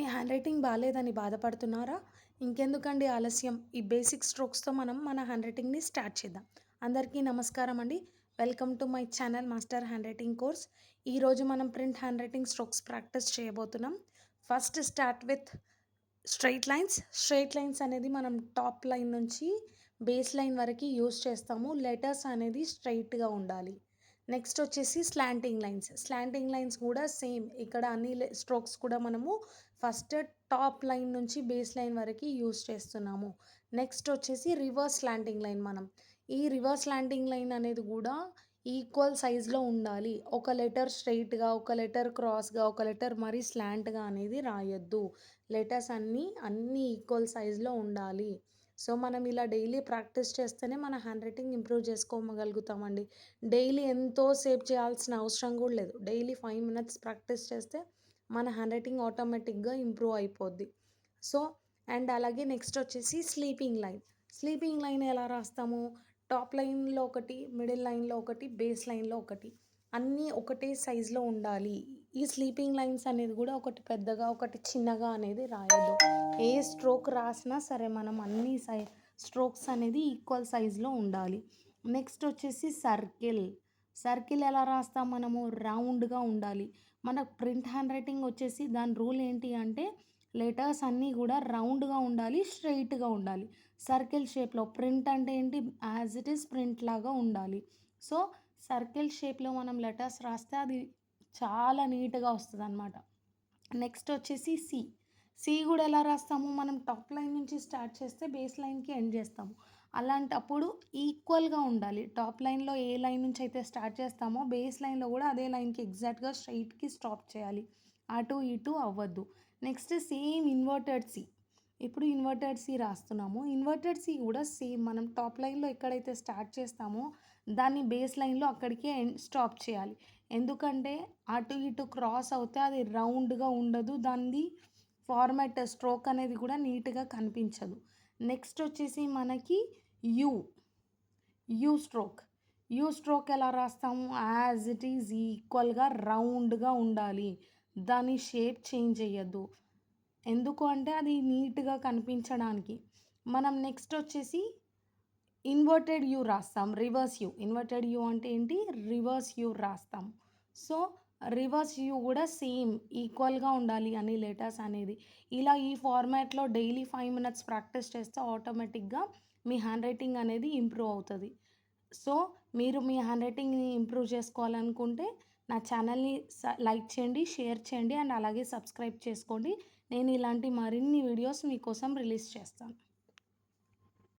మీ hand writing బాలేదని బాధపడుతున్నారా? ఇంకెందుకండి ఆలస్యం. ఈ బేసిక్ స్ట్రోక్స్‌తో మనం మన హ్యాండ్ రైటింగ్‌ని స్టార్ట్ చేద్దాం. అందరికీ నమస్కారం అండి. Welcome to my channel master handwriting course. ఈరోజు మనం print handwriting strokes practice చేయబోతున్నాం. First start with straight lines. Straight lines అనేది మనం టాప్ లైన్ నుంచి బేస్ లైన్ వరకి యూజ్ చేస్తాము. లెటర్స్ అనేది స్ట్రెయిట్‌గా ఉండాలి. నెక్స్ట్ వచ్చేసి స్లాంటింగ్ లైన్స్. స్లాంటింగ్ లైన్స్ కూడా సేమ్. ఇక్కడ అన్ని స్ట్రోక్స్ కూడా మనము ఫస్ట్ టాప్ లైన్ నుంచి బేస్ లైన్ వరకు యూజ్ చేస్తున్నాము. నెక్స్ట్ వచ్చేసి రివర్స్ స్లాంటింగ్ లైన్. ఈ రివర్స్ స్లాంటింగ్ లైన్ అనేది కూడా ఈక్వల్ సైజ్లో ఉండాలి. ఒక లెటర్ స్ట్రెయిట్గా, ఒక లెటర్ క్రాస్గా, ఒక లెటర్ మరీ స్లాంట్గా అనేది రాయొద్దు. లెటర్స్ అన్నీ ఈక్వల్ సైజ్లో ఉండాలి. సో మనం ఇలా డైలీ ప్రాక్టీస్ చేస్తేనే మన హ్యాండ్ రైటింగ్ ఇంప్రూవ్ చేసుకోగలుగుతామండి. డైలీ ఎంతో సేపు చేయాల్సిన అవసరం కూడా లేదు. డైలీ 5 మినిట్స్ ప్రాక్టీస్ చేస్తే మన హ్యాండ్ రైటింగ్ ఆటోమేటిక్గా ఇంప్రూవ్ అయిపోద్ది. సో అండ్ అలాగే నెక్స్ట్ వచ్చేసి స్లీపింగ్ లైన్. స్లీపింగ్ లైన్ ఎలా రాస్తాము? టాప్ లైన్లో ఒకటి, మిడిల్ లైన్లో ఒకటి, బేస్ లైన్లో ఒకటి, అన్నీ ఒకటే సైజులో ఉండాలి. ఈ స్లీపింగ్ లైన్స్ అనేది కూడా ఒకటి పెద్దగా ఒకటి చిన్నగా అనేది రాయొద్దు. ఏ స్ట్రోక్ రాసినా సరే మనం అన్ని స్ట్రోక్స్ అనేది ఈక్వల్ సైజులో ఉండాలి. నెక్స్ట్ వచ్చేసి సర్కిల్. సర్కిల్ ఎలా రాస్తాం మనము? రౌండ్గా ఉండాలి. మన ప్రింట్ హ్యాండ్ రైటింగ్ వచ్చేసి దాని రూల్ ఏంటి అంటే లెటర్స్ అన్నీ కూడా రౌండ్గా ఉండాలి, స్ట్రెయిట్గా ఉండాలి. సర్కిల్ షేప్లో ప్రింట్ అంటే ఏంటి? యాజ్ ఇట్ ఈస్ ప్రింట్ లాగా ఉండాలి. సో సర్కిల్ షేప్లో మనం లెటర్స్ రాస్తే అది చాలా నీట్గా వస్తుంది అనమాట. నెక్స్ట్ వచ్చేసి సి. సి కూడా ఎలా రాస్తాము? మనం టాప్ లైన్ నుంచి స్టార్ట్ చేస్తే బేస్ లైన్కి ఎండ్ చేస్తాము. అలాంటప్పుడు ఈక్వల్గా ఉండాలి. టాప్ లైన్లో ఏ లైన్ నుంచి అయితే స్టార్ట్ చేస్తామో బేస్ లైన్లో కూడా అదే లైన్కి ఎగ్జాక్ట్గా స్ట్రైట్కి స్టాప్ చేయాలి. అటు ఇటు అవ్వద్దు. Next same inverted C. ఇప్పుడు ఇన్వర్టెడ్ సి రాస్తున్నాము. ఇన్వర్టెడ్ సి కూడా సేమ్ మనం టాప్ లైన్లో ఎక్కడైతే స్టార్ట్ చేస్తామో దాన్ని బేస్ లైన్లో అక్కడికే స్టాప్ చేయాలి. ఎందుకంటే అటు ఇటు క్రాస్ అవుతే అది రౌండ్గా ఉండదు. దానిది ఫార్మాట్ స్ట్రోక్ అనేది కూడా నీట్గా కనిపించదు. నెక్స్ట్ వచ్చేసి మనకి you. You stroke. You stroke ఎలా రాస్తాము? యాజ్ ఇట్ ఈజ్ ఈక్వల్గా రౌండ్గా ఉండాలి. దాని షేప్ చేంజ్ చేయొద్దు. ఎందుకు అంటే అది నీట్గా కనిపించడానికి. మనం నెక్స్ట్ వచ్చేసి ఇన్వర్టెడ్ యూ రాస్తాం. Reverse you. ఇన్వర్టెడ్ యూ అంటే ఏంటి? రివర్స్ యూ రాస్తాం. సో రివర్స్ యూ కూడా సేమ్ ఈక్వల్గా ఉండాలి అన్ని లెటర్స్ అనేది. ఇలా ఈ ఫార్మాట్లో డైలీ 5 మినిట్స్ ప్రాక్టీస్ చేస్తే ఆటోమేటిక్గా మీ హ్యాండ్ రైటింగ్ అనేది ఇంప్రూవ్ అవుతుంది. సో మీరు మీ హ్యాండ్ రైటింగ్ని ఇంప్రూవ్ చేసుకోవాలనుకుంటే నా ఛానల్ని లైక్ చేయండి, షేర్ చేయండి అండ్ అలాగే సబ్స్క్రైబ్ చేసుకోండి. నేను ఇలాంటి మరిన్ని వీడియోస్ మీకోసం రిలీజ్ చేస్తాను.